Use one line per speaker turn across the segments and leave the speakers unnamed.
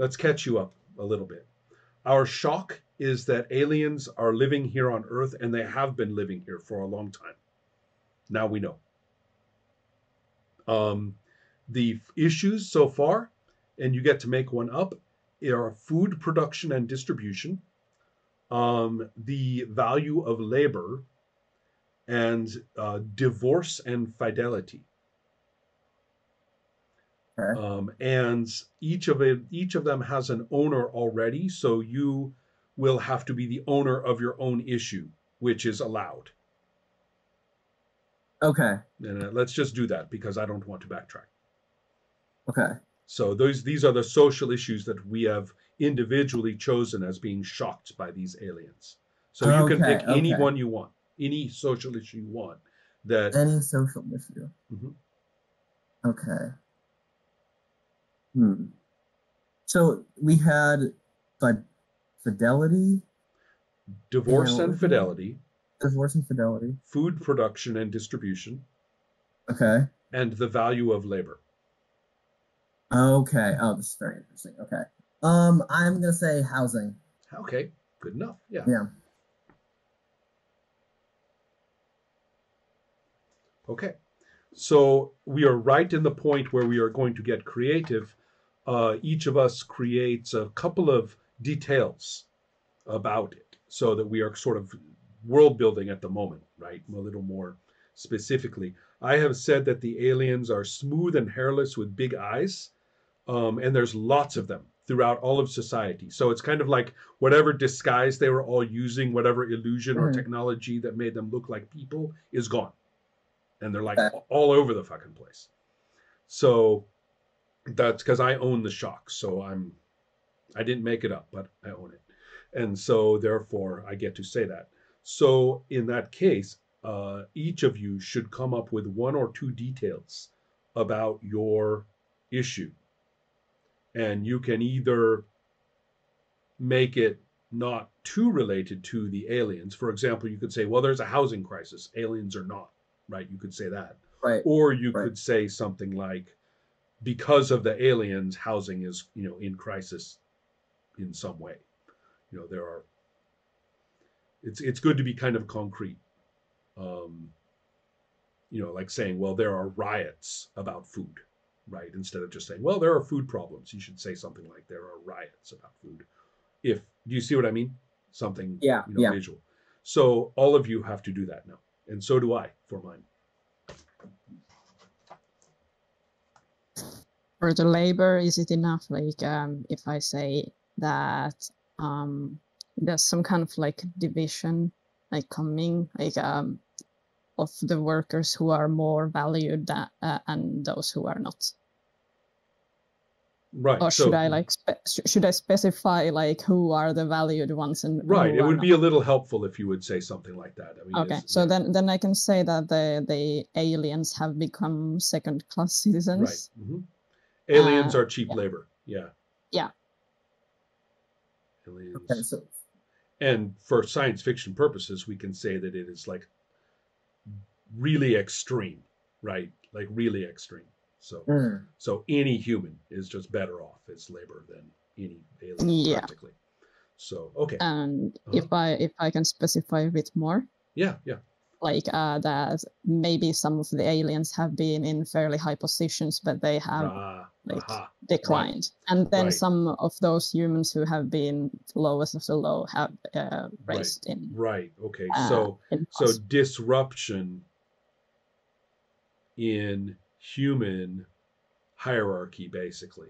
let's catch you up a little bit. Our shock is that aliens are living here on Earth, and they have been living here for a long time. Now we know. The issues so far, and you get to make one up, are food production and distribution, the value of labor, and divorce and fidelity.
Okay.
And each of them has an owner already, so you will have to be the owner of your own issue, which is allowed.
Okay.
And let's just do that because I don't want to backtrack.
Okay.
So these are the social issues that we have individually chosen as being shocked by these aliens. So you can
Okay.
pick any
Okay.
one you want, any social issue you want. That
Any social issue.
Mhm.
Okay. Hmm. So we had fidelity,
Divorce
and what
and
was the other one?
fidelity,
Divorce and fidelity.
food production and distribution,
Okay.
and the value of labor.
Okay. Oh, this is very interesting. Okay. I'm gonna say housing.
Okay, good enough. Yeah.
Yeah.
Okay. So we are right in the point where we are going to get creative. Each of us creates a couple of details about it so that we are sort of world building at the moment, right? A little more specifically. I have said that the aliens are smooth and hairless with big eyes, and there's lots of them throughout all of society. So it's kind of like whatever disguise they were all using, whatever illusion or
Mhm.
technology that made them look like people is gone. And they're like
Okay.
all over the fucking place. So that's because I own the shock. So I didn't make it up, but I own it. And so therefore I get to say that. So in that case, each of you should come up with one or two details about your issue. And you can either make it not too related to the aliens. For example, you could say, well, there's a housing crisis. Aliens are not, right? You could say that.
Right.
Or you
Right.
could say something like, because of the aliens, housing is, in crisis in some way. There are. It's good to be kind of concrete. Um, like saying, well, there are riots about food, right? Instead of just saying, well, there are food problems. You should say something like, there are riots about food. If Do you see what I mean? Something,
Yeah. Yeah.
visual. So all of you have to do that now, and so do I for mine.
For the labor, is it enough? Like, if I say that there's some kind of like division, like coming, like of the workers who are more valued than, and those who are not.
Right.
Or
so
should I like should I specify like who are the valued ones and
right,
who
it
are
would
not?
be a little helpful if you would say something like that. I mean,
Okay, so
yeah.
then I can say that the aliens have become second-class citizens.
Right. Mm-hmm. Aliens are cheap
yeah.
labor. Yeah.
Yeah.
Aliens.
Okay. So.
And for science fiction purposes, we can say that it is like really extreme, right? Like really extreme. So, so any human is just better off as labor than any alien, practically. So, okay.
And if I can specify a bit more.
Yeah, yeah.
Like that maybe some of the aliens have been in fairly high positions, but they have declined. Right. And then some of those humans who have been lowest of the low have raised in.
Right. Okay. So disruption in human hierarchy, basically.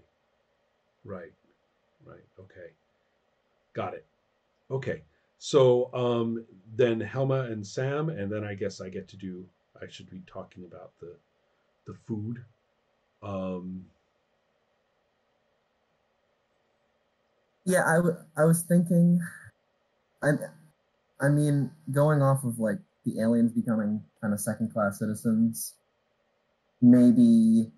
Right. Right. Okay. Got it. Okay. So then Helma and Sam, and then I guess I should be talking about the food.
Yeah, I was thinking, I mean, going off of like the aliens becoming kind of second-class citizens, maybe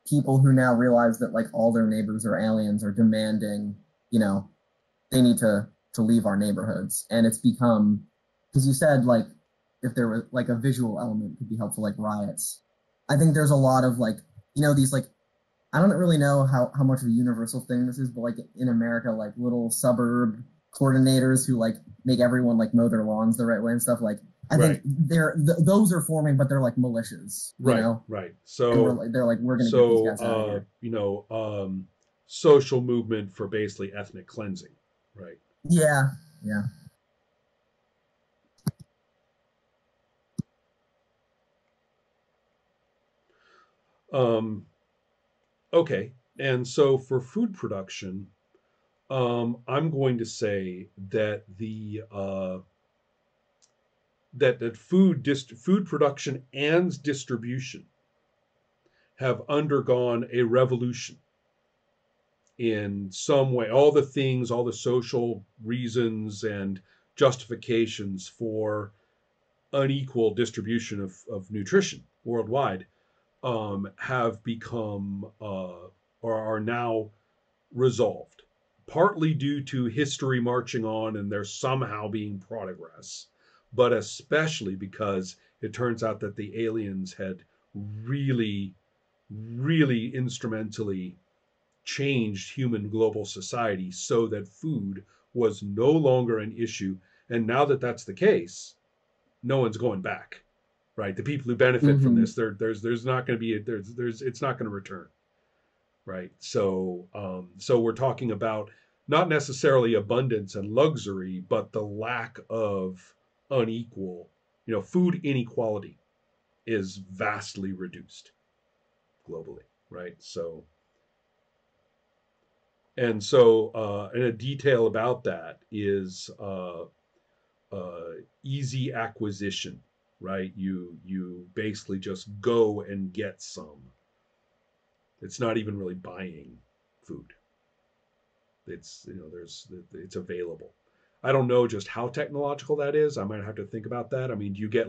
people who now realize that like all their neighbors are aliens are demanding, they need to leave our neighborhoods. And it's become, because you said like if there was like a visual element could be helpful, like riots. I think there's a lot of like, these like I don't really know how much of a universal thing this is, but like in America, like little suburb coordinators who like make everyone like mow their lawns the right way and stuff. Like I think
Right.
those are forming, but they're like militias, you
Right.
know.
Right.
And
So
they're like we're gonna get these guys out of here.
social movement for basically ethnic cleansing, right?
Yeah, yeah.
Um, okay, and so for food production, I'm going to say that that food production and distribution have undergone a revolution in some way. All the things, all the social reasons and justifications for unequal distribution of nutrition worldwide have become or are now resolved, partly due to history marching on and there somehow being progress, but especially because it turns out that the aliens had really, really instrumentally changed human global society so that food was no longer an issue. And now that that's the case, no one's going back, right? The people who benefit from
Mm-hmm.
this, there's not going to be there's it's not going to return, right? So we're talking about not necessarily abundance and luxury, but the lack of unequal, food inequality is vastly reduced globally, right? And a detail about that is easy acquisition, right? You basically just go and get some. It's not even really buying food. It's available. I don't know just how technological that is. I might have to think about that. I mean, do you get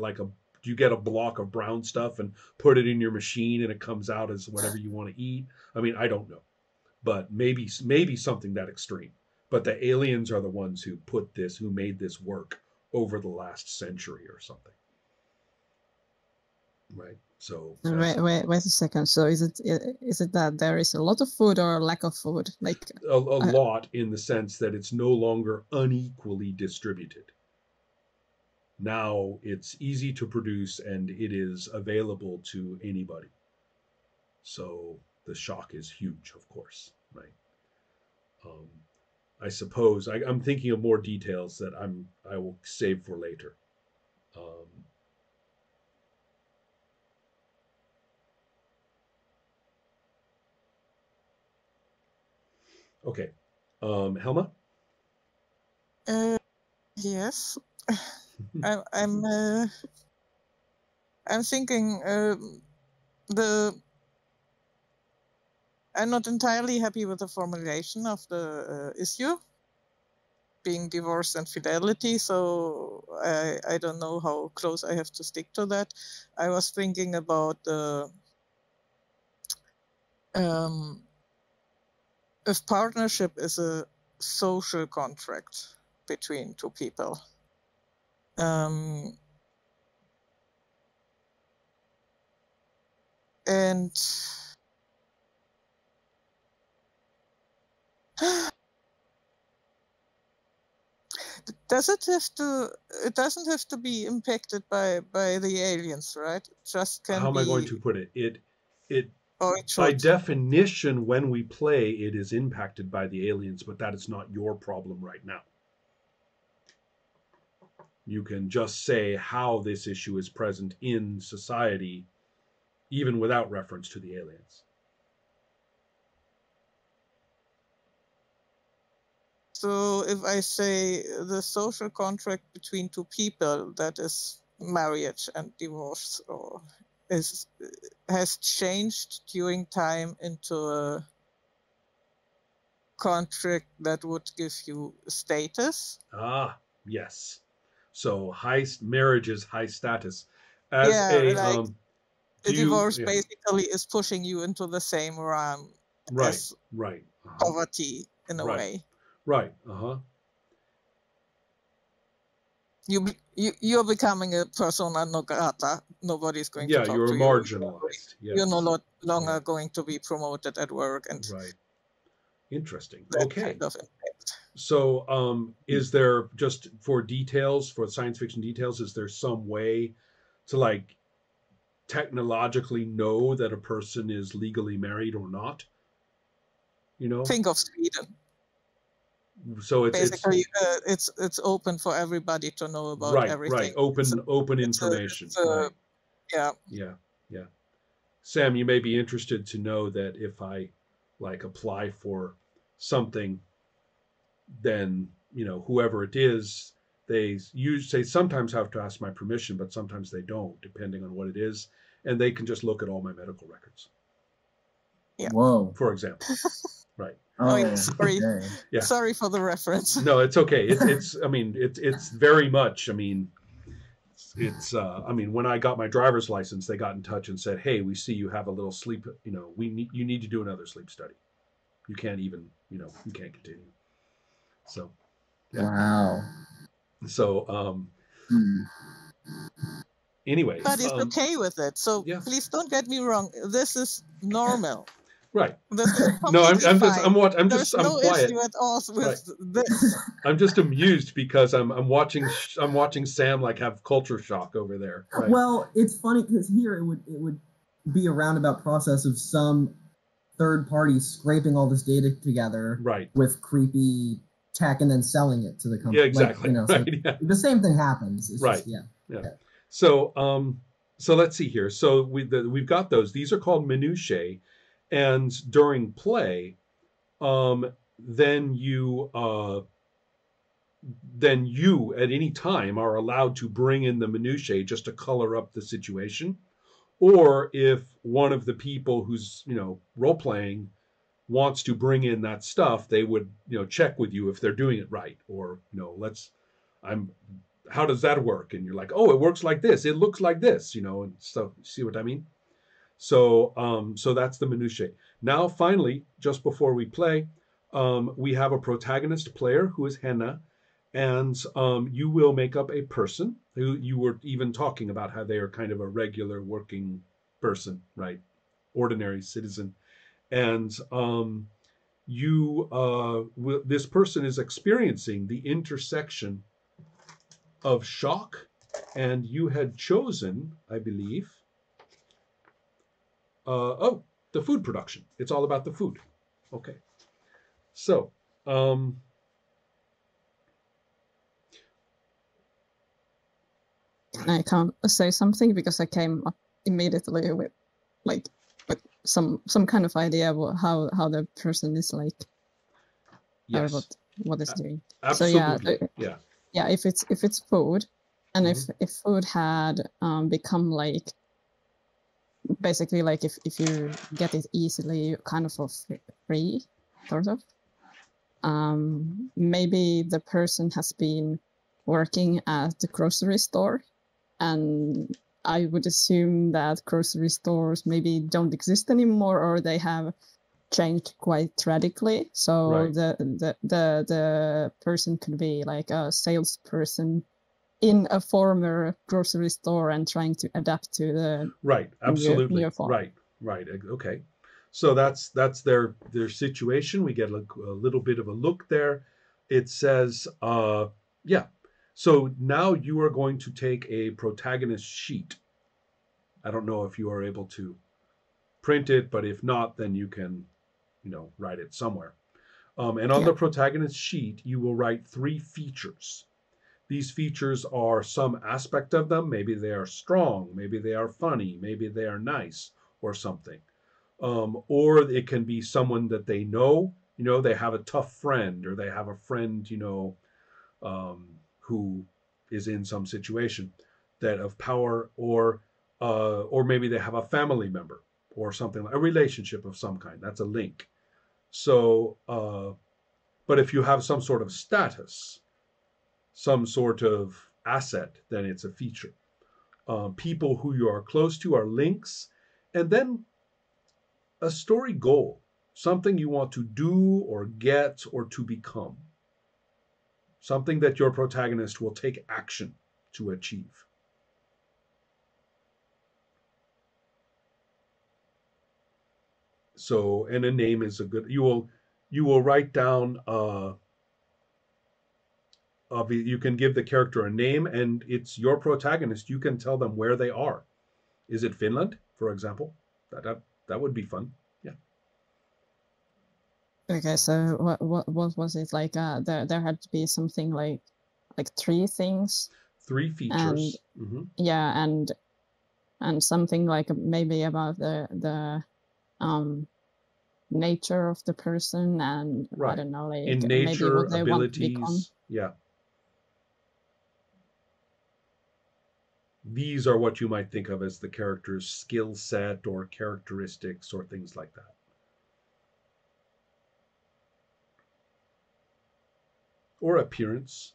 a block of brown stuff and put it in your machine and it comes out as whatever you want to eat? I mean, I don't know, but maybe something that extreme. But the aliens are the ones who made this work over the last century or something, right? So that's
Wait a second. So is it that there is a lot of food or a lack of food? Like,
a lot in the sense that it's no longer unequally distributed. Now it's easy to produce and it is available to anybody. So the shock is huge, of course, right? Um, I suppose I'm thinking of more details that I will save for later. Um, okay, Helma.
Yes, I, I'm uh, I'm thinking the I'm not entirely happy with the formulation of the issue being divorce and fidelity, so I don't know how close I have to stick to that. I was thinking about the if partnership is a social contract between two people. And it doesn't have to be impacted by the aliens, right? It just can
How am I going
be,
to put it? It
or it
by
should.
definition, when we play, it is impacted by the aliens, but that is not your problem right now. You can just say how this issue is present in society, even without reference to the aliens.
So if I say the social contract between two people, that is marriage and divorce, or has changed during time into a contract that would give you status.
Ah, yes. So high marriage is high status. As
Yeah,
a
like a
do you
divorce basically is pushing you into the same realm
right,
as
right, uh-huh,
poverty. Poverty in a
right,
way.
right, uh-huh.
you're becoming a persona non grata. Nobody's going to
Yeah,
talk
you're
to you.
marginalized.
You're
Yes.
no longer going to be promoted at work, and
Right. Interesting.
that
Okay.
kind of impact.
So, is there, just for details, for science fiction details, is there some way to like technologically know that a person is legally married or not? You know,
Think of Sweden.
so
Basically, it's open for everybody to know about
right,
everything.
open
It's
information. Right.
yeah.
Yeah. Yeah. Sam, you may be interested to know that if I like apply for something, then whoever it is, they sometimes have to ask my permission, but sometimes they don't, depending on what it is, and they can just look at all my medical records.
Yeah.
Whoa.
For example. Right.
Oh,
sorry.
okay.
Yeah.
Sorry for the reference.
No, it's okay. It's very much. It's when I got my driver's license, they got in touch and said, "Hey, we see you have a little sleep. You need to do another sleep study. You can't even, you can't continue." So, yeah.
Wow.
So,
Hmm.
anyways,
But it's okay with it. So
yeah.
please don't get me wrong. This is normal.
Right.
This is
No, I'm
completely
just
fine.
I'm
There's
I'm
no
quiet.
issue at all with
Right.
this.
I'm just amused because I'm watching Sam like have culture shock over there. Right.
Well, it's funny because here it would be a roundabout process of some third party scraping all this data together
Right.
with creepy tech and then selling it to the company.
Yeah, exactly.
Like,
right.
So
Yeah.
the same thing happens. It's
Right.
Just, yeah.
So let's see here. So we've got those. These are called minutiae, and during play, then you at any time are allowed to bring in the minutiae just to color up the situation, or if one of the people who's role playing wants to bring in that stuff, they would check with you if they're doing it right, or how does that work? And you're like, oh, it works like this, it looks like this, and so see what I mean. So that's the minutiae. Now finally, just before we play, we have a protagonist player who is Henna, and you will make up a person who you were even talking about how they are kind of a regular working person, right? Ordinary citizen. And this person is experiencing the intersection of shock, and you had chosen, I believe, the food production. It's all about the food. Okay. So,
I can't say something because I came up immediately with some kind of idea of how the person is like,
yes.
or what is doing.
Absolutely.
So yeah. If it's food, and if food had become like basically like if you get it easily, kind of for free, sort of. Maybe the person has been working at the grocery store, and I would assume that grocery stores maybe don't exist anymore, or they have changed quite radically. So
right.
the person could be like a salesperson in a former grocery store and trying to adapt to the
right. Absolutely.
new form.
Right. Okay. So that's their situation. We get a little bit of a look there. It says, yeah. So now you are going to take a protagonist sheet. I don't know if you are able to print it, but if not, then you can, write it somewhere. And on the protagonist sheet, you will write 3 features. These features are some aspect of them. Maybe they are strong. Maybe they are funny. Maybe they are nice or something. Or it can be someone that they know. They have a tough friend, or they have a friend, who is in some situation that of power, or maybe they have a family member or something, like a relationship of some kind. That's a link. So, but if you have some sort of status, some sort of asset, then it's a feature. People who you are close to are links, and then a story goal, something you want to do or get or to become. something that your protagonist will take action to achieve. So, and a name is a good. You will write down. You can give the character a name, and it's your protagonist. You can tell them where they are. Is it Finland, for example? That would be fun. Yeah.
Okay, so what was it like? There had to be something like three things,
3
and
features. Mm-hmm.
yeah, and something like maybe about the nature of the person, and I
Right.
don't know, like
In
maybe
nature,
what they want to become.
abilities. Yeah. These are what you might think of as the character's skill set or characteristics or things like that. Or appearance.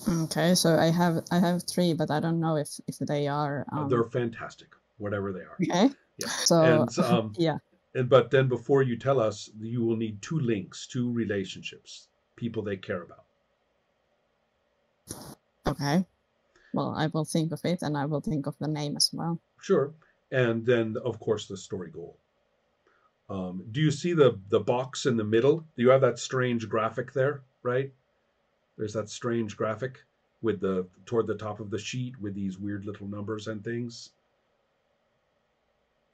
Okay, so I have three, but I don't know if they are
They're fantastic, whatever they are.
okay.
Yeah.
So
And
yeah.
but then before you tell us, you will need 2 links, 2 relationships, people they care about.
Okay. Well, I will think of it, and I will think of the name as well.
Sure. And then, of course, the story goal. Do you see the box in the middle? Do you have that strange graphic there, right? There's that strange graphic with toward the top of the sheet with these weird little numbers and things.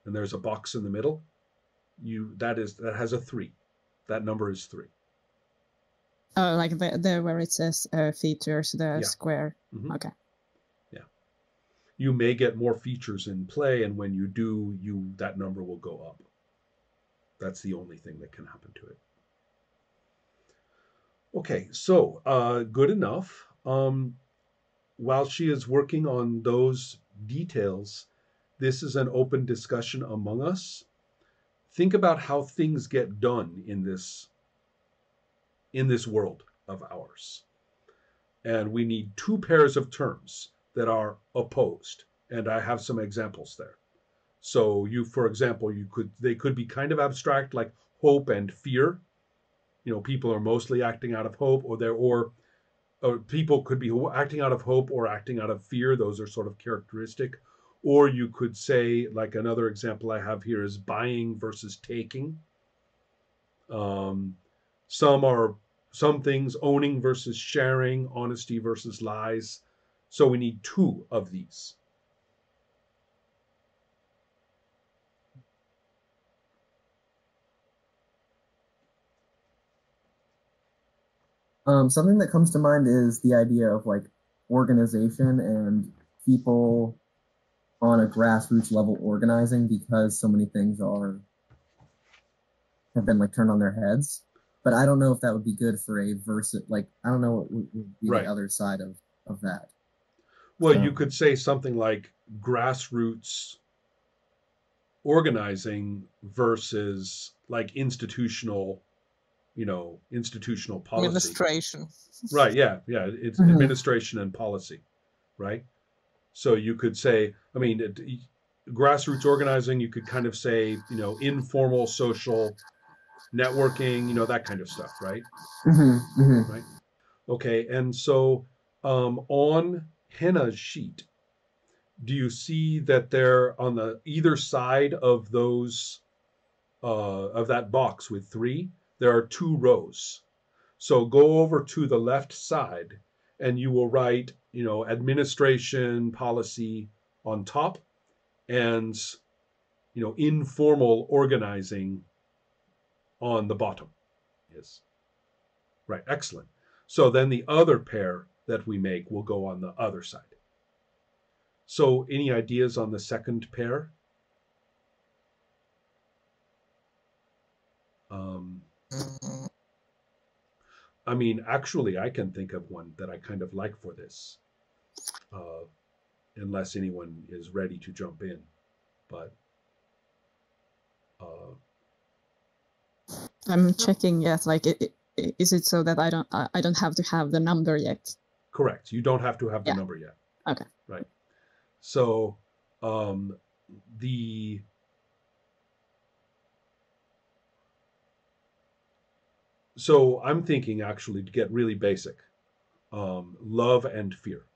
And there's a box in the middle. That has a 3. That number is 3.
Oh, like the where it says features, the
Yeah.
square.
Mm-hmm.
Okay.
Yeah. You may get more features in play, and when you do, that number will go up. That's the only thing that can happen to it. Okay, so good enough. While she is working on those details, this is an open discussion among us. Think about how things get done in this world of ours. And we need 2 pairs of terms that are opposed. And I have some examples there. So for example, they could be kind of abstract, like hope and fear. People are mostly acting out of hope, or people could be acting out of hope or acting out of fear. Those are sort of characteristic. Or you could say, like another example I have here is buying versus taking. Some things owning versus sharing, honesty versus lies. So we need 2 of these.
Something that comes to mind is the idea of like organization and people on a grassroots level organizing, because so many things have been like turned on their heads. But I don't know if that would be good for a versus, like, I don't know what would be
Right.
the other side of that.
Well, you could say something like grassroots organizing versus like institutional policy.
Administration.
Right, yeah. It's
Mhm.
administration and policy, right? So you could say, grassroots organizing, you could kind of say, informal social networking, that kind of stuff, right? Right. Okay, and so on Henna's sheet, do you see that there on the either side of those of that box with 3, there are 2 rows. So go over to the left side, and you will write, administration policy on top, and informal organizing on the bottom. Yes. Right. Excellent. So then the other pair that we make will go on the other side. So any ideas on the second pair? Actually, I can think of one that I kind of like for this, unless anyone is ready to jump in. But
I'm checking yet. Like, is it so that I don't have to have the number yet?
Correct. You don't have to have the number yet.
Okay.
Right. So the So I'm thinking actually to get really basic, love and fear.